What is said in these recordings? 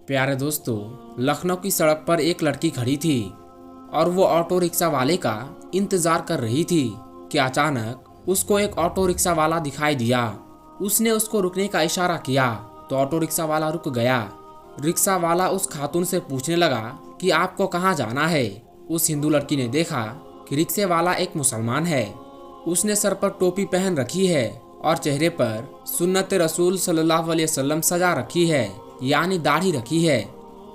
प्यारे दोस्तों, लखनऊ की सड़क पर एक लड़की खड़ी थी और वो ऑटो रिक्शा वाले का इंतजार कर रही थी कि अचानक उसको एक ऑटो रिक्शा वाला दिखाई दिया। उसने उसको रुकने का इशारा किया तो ऑटो रिक्शा वाला रुक गया। रिक्शा वाला उस खातून से पूछने लगा कि आपको कहाँ जाना है। उस हिंदू लड़की ने देखा कि रिक्शे वाला एक मुसलमान है। उसने सर पर टोपी पहन रखी है और चेहरे पर सुन्नत रसूल सल्लल्लाहु अलैहि वसल्लम सजा रखी है, यानी दाढ़ी रखी है।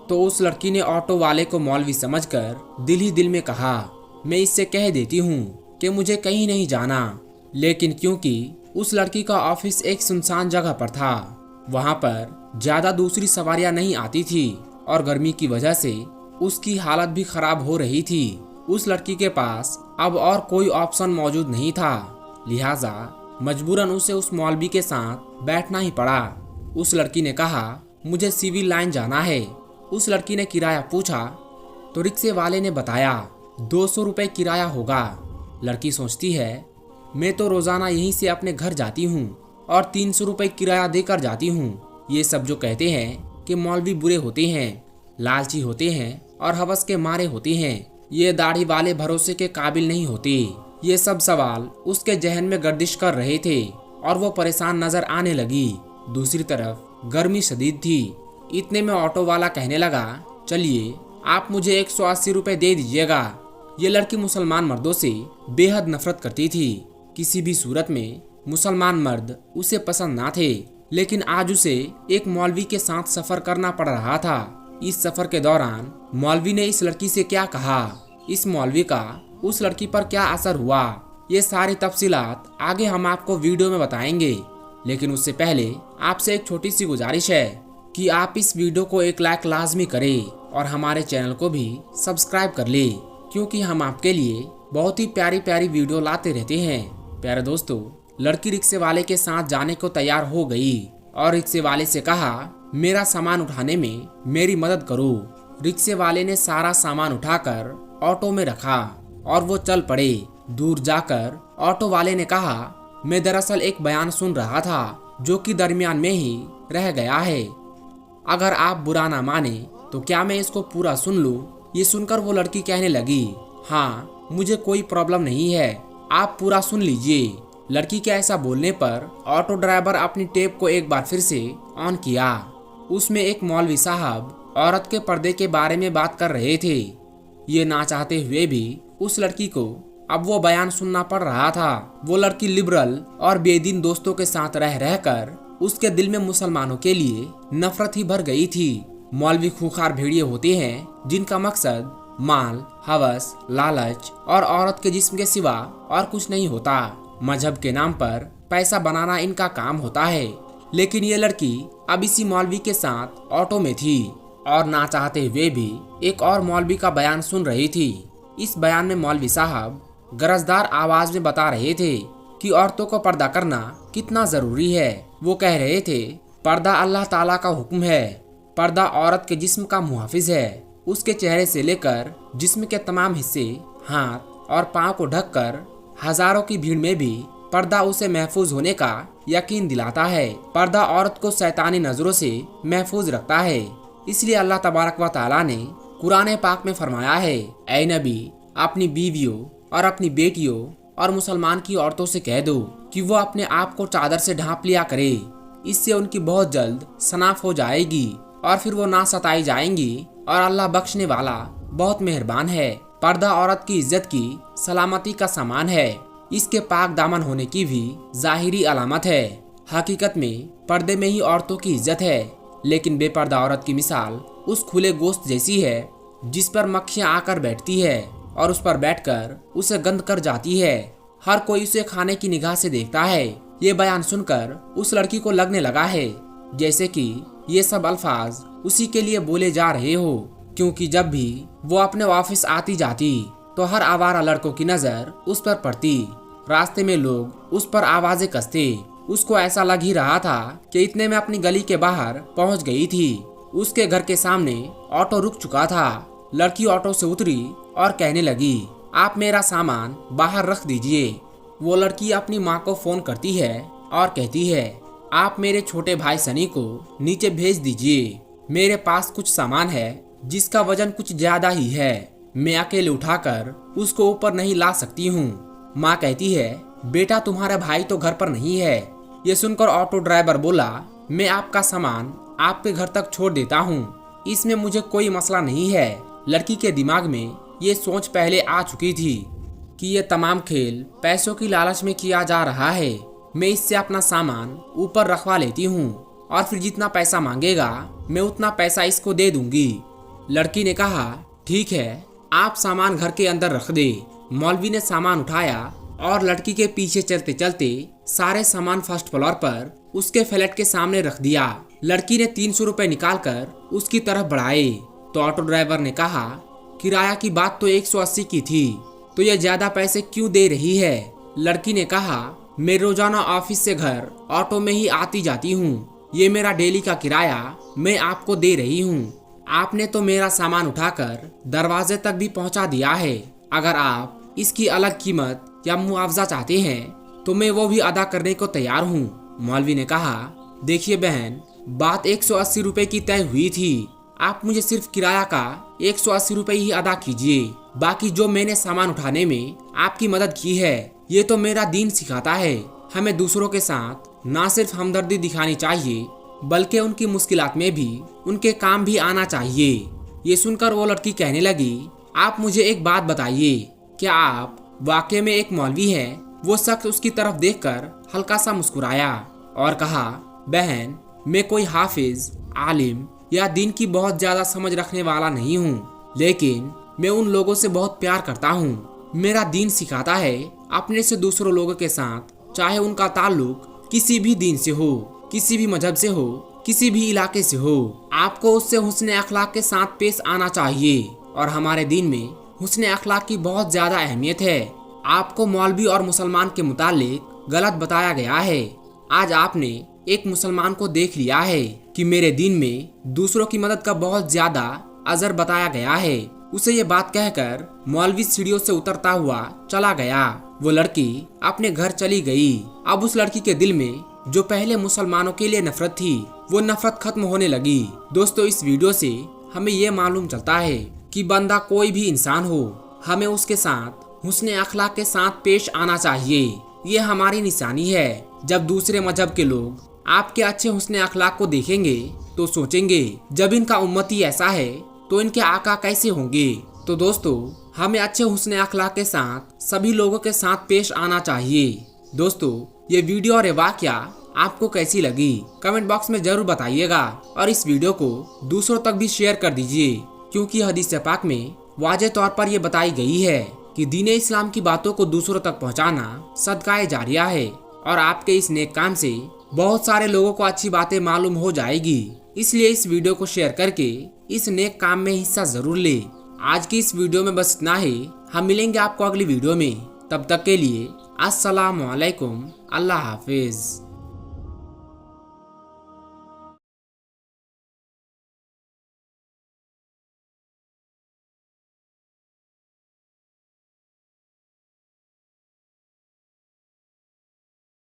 तो उस लड़की ने ऑटो वाले को मौलवी समझकर दिल ही दिल में कहा, मैं इससे कह देती हूँ कि मुझे कहीं नहीं जाना। लेकिन क्योंकि उस लड़की का ऑफिस एक सुनसान जगह पर था, वहाँ पर ज्यादा दूसरी सवारियां नहीं आती थी और गर्मी की वजह से उसकी हालत भी खराब हो रही थी। उस लड़की के पास अब और कोई ऑप्शन मौजूद नहीं था, लिहाजा मजबूरन उसे उस मौलवी के साथ बैठना ही पड़ा। उस लड़की ने कहा, मुझे सिविल लाइन जाना है। उस लड़की ने किराया पूछा तो रिक्शे वाले ने बताया 200 रुपये किराया होगा। लड़की सोचती है, मैं तो रोजाना यहीं से अपने घर जाती हूँ और 300 रुपये किराया देकर जाती हूँ। ये सब जो कहते हैं कि मौलवी बुरे होते हैं, लालची होते हैं और हवस के मारे होते हैं, ये दाढ़ी वाले भरोसे के काबिल नहीं होते। ये सब सवाल उसके जहन में गर्दिश कर रहे थे और वो परेशान नजर आने लगी। दूसरी तरफ गर्मी शदीद थी। इतने में ऑटो वाला कहने लगा, चलिए आप मुझे 180 रुपये दे दीजिएगा। ये लड़की मुसलमान मर्दों से बेहद नफरत करती थी। किसी भी सूरत में मुसलमान मर्द उसे पसंद ना थे, लेकिन आज उसे एक मौलवी के साथ सफर करना पड़ रहा था। इस सफर के दौरान मौलवी ने इस लड़की से क्या कहा, इस मौलवी का उस लड़की पर क्या असर हुआ, ये सारी तफसीलात आगे हम आपको वीडियो में बताएंगे। लेकिन उससे पहले आपसे एक छोटी सी गुजारिश है कि आप इस वीडियो को एक लाइक लाजमी करें और हमारे चैनल को भी सब्सक्राइब कर ले, क्योंकि हम आपके लिए बहुत ही प्यारी प्यारी वीडियो लाते रहते हैं। प्यारे दोस्तों, लड़की रिक्शे वाले के साथ जाने को तैयार हो गई और रिक्शे वाले से कहा, मेरा सामान उठाने में मेरी मदद करो। रिक्शे वाले ने सारा सामान उठाकर ऑटो में रखा और वो चल पड़े। दूर जाकर ऑटो वाले ने कहा, मैं दरअसल एक बयान सुन रहा था जो कि दरमियान में ही रह गया है। अगर आप बुरा ना माने तो क्या मैं इसको पूरा सुन लूं? ये सुनकर वो लड़की कहने लगी, हाँ मुझे कोई प्रॉब्लम नहीं है, आप पूरा सुन लीजिए। लड़की के ऐसा बोलने पर ऑटो ड्राइवर अपनी टेप को एक बार फिर से ऑन किया। उसमें एक मौलवी साहब औरत के पर्दे के बारे में बात कर रहे थे। ये ना चाहते हुए भी उस लड़की को अब वो बयान सुनना पड़ रहा था। वो लड़की लिबरल और बेदीन दोस्तों के साथ रह रहकर उसके दिल में मुसलमानों के लिए नफरत ही भर गई थी। मौलवी खूंखार भेड़िए होते हैं जिनका मकसद माल, हवस, लालच और औरत के जिस्म के सिवा और कुछ नहीं होता। मजहब के नाम पर पैसा बनाना इनका काम होता है। लेकिन ये लड़की अब इसी मौलवी के साथ ऑटो में थी और ना चाहते हुए भी एक और मौलवी का बयान सुन रही थी। इस बयान में मौलवी साहब गरजदार आवाज में बता रहे थे कि औरतों को पर्दा करना कितना जरूरी है। वो कह रहे थे, पर्दा अल्लाह ताला का हुक्म है। पर्दा औरत के जिस्म का मुहाफिज है। उसके चेहरे से लेकर जिस्म के तमाम हिस्से, हाथ और पाँव को ढककर हजारों की भीड़ में भी पर्दा उसे महफूज होने का यकीन दिलाता है। पर्दा औरत को शैतानी नजरों से महफूज रखता है। इसलिए अल्लाह तबारक व तआला ने कुरान पाक में फरमाया है, ऐ नबी अपनी बीवियों और अपनी बेटियों और मुसलमान की औरतों से कह दो कि वो अपने आप को चादर से ढांप लिया करे। इससे उनकी बहुत जल्द सनाफ हो जाएगी और फिर वो ना सताई जाएंगी और अल्लाह बख्शने वाला बहुत मेहरबान है। पर्दा औरत की इज्जत की सलामती का सामान है। इसके पाक दामन होने की भी जाहिरी अलामत है। हकीकत में पर्दे में ही औरतों की इज्जत है। लेकिन बेपर्दा औरत की मिसाल उस खुले गोश्त जैसी है जिस पर मक्खियां आकर बैठती है और उस पर बैठकर उसे गंद कर जाती है। हर कोई उसे खाने की निगाह से देखता है। ये बयान सुनकर उस लड़की को लगने लगा है जैसे कि ये सब अल्फाज उसी के लिए बोले जा रहे हो, क्योंकि जब भी वो अपने ऑफिस आती जाती तो हर आवारा लड़कों की नजर उस पर पड़ती। रास्ते में लोग उस पर आवाजें कसते। उसको ऐसा लग ही रहा था कि इतने में अपनी गली के बाहर पहुंच गई थी। उसके घर के सामने ऑटो रुक चुका था। लड़की ऑटो से उतरी और कहने लगी, आप मेरा सामान बाहर रख दीजिए। वो लड़की अपनी माँ को फोन करती है और कहती है, आप मेरे छोटे भाई सनी को नीचे भेज दीजिए। मेरे पास कुछ सामान है जिसका वजन कुछ ज्यादा ही है, मैं अकेले उठाकर उसको ऊपर नहीं ला सकती हूँ। माँ कहती है, बेटा तुम्हारा भाई तो घर पर नहीं है। ये सुनकर ऑटो ड्राइवर बोला, मैं आपका सामान आपके घर तक छोड़ देता हूँ, इसमें मुझे कोई मसला नहीं है। लड़की के दिमाग में ये सोच पहले आ चुकी थी कि ये तमाम खेल पैसों की लालच में किया जा रहा है। मैं इससे अपना सामान ऊपर रखवा लेती हूँ और फिर जितना पैसा मांगेगा मैं उतना पैसा इसको दे दूंगी। लड़की ने कहा, ठीक है, आप सामान घर के अंदर रख दे। मौलवी ने सामान उठाया और लड़की के पीछे चलते चलते सारे सामान फर्स्ट फ्लोर पर उसके फ्लैट के सामने रख दिया। लड़की ने 300 रुपए निकालकर उसकी तरफ बढ़ाए तो ऑटो ड्राइवर ने कहा, किराया की बात तो 180 की थी, तो ये ज्यादा पैसे क्यों दे रही है? लड़की ने कहा, मैं रोजाना ऑफिस से घर ऑटो में ही आती जाती हूँ, ये मेरा डेली का किराया मैं आपको दे रही हूँ। आपने तो मेरा सामान उठाकर दरवाजे तक भी पहुँचा दिया है। अगर आप इसकी अलग कीमत या मुआवजा चाहते हैं तो मैं वो भी अदा करने को तैयार हूँ। मौलवी ने कहा, देखिए बहन, बात 180 रुपए की तय हुई थी, आप मुझे सिर्फ किराया का 180 रुपए ही अदा कीजिए। बाकी जो मैंने सामान उठाने में आपकी मदद की है, ये तो मेरा दीन सिखाता है, हमें दूसरों के साथ ना सिर्फ हमदर्दी दिखानी चाहिए बल्कि उनकी मुश्किलात में भी उनके काम भी आना चाहिए। ये सुनकर वो लड़की कहने लगी, आप मुझे एक बात बताइए, क्या आप वाकई में एक मौलवी हैं? वो शख्स उसकी तरफ देखकर हल्का सा मुस्कुराया और कहा, बहन, मैं कोई हाफिज, आलिम या दीन की बहुत ज्यादा समझ रखने वाला नहीं हूँ, लेकिन मैं उन लोगों से बहुत प्यार करता हूँ। मेरा दीन सिखाता है अपने से दूसरों लोगों के साथ, चाहे उनका ताल्लुक किसी भी दीन से हो, किसी भी मजहब से हो, किसी भी इलाके से हो, आपको उससे हुस्न अखलाक के साथ पेश आना चाहिए। और हमारे दीन में हुस्न अखलाक की बहुत ज्यादा अहमियत है। आपको मौलवी और मुसलमान के मुतालिक गलत बताया गया है। आज आपने एक मुसलमान को देख लिया है कि मेरे दीन में दूसरों की मदद का बहुत ज्यादा अजर बताया गया है। उसे ये बात कहकर मौलवी सीढ़ियों से उतरता हुआ चला गया। वो लड़की अपने घर चली गई। अब उस लड़की के दिल में जो पहले मुसलमानों के लिए नफरत थी, वो नफरत खत्म होने लगी। दोस्तों, इस वीडियो से हमें ये मालूम चलता है कि बंदा कोई भी इंसान हो, हमें उसके साथ हुस्न अखलाक के साथ पेश आना चाहिए। ये हमारी निशानी है। जब दूसरे मजहब के लोग आपके अच्छे हुस्न अखलाक को देखेंगे तो सोचेंगे, जब इनका उम्मती ऐसा है तो इनके आका कैसे होंगे। तो दोस्तों, हमें अच्छे हुस्न अखलाक के साथ सभी लोगों के साथ पेश आना चाहिए। दोस्तों, ये वीडियो और ये वाकया आपको कैसी लगी कमेंट बॉक्स में जरूर बताइएगा और इस वीडियो को दूसरों तक भी शेयर कर दीजिए, क्योंकि हदीस पाक में वाज़ेह तौर पर यह बताई गई है कि दीन इस्लाम की बातों को दूसरों तक पहुंचाना सदकाए जारिया है और आपके इस नेक काम से बहुत सारे लोगों को अच्छी बातें मालूम हो जाएगी। इसलिए इस वीडियो को शेयर करके इस नेक काम में हिस्सा जरूर ले। आज की इस वीडियो में बस इतना ही। हम मिलेंगे आपको अगली वीडियो में। तब तक के लिए अस्सलाम वालेकुम, अल्लाह हाफिज।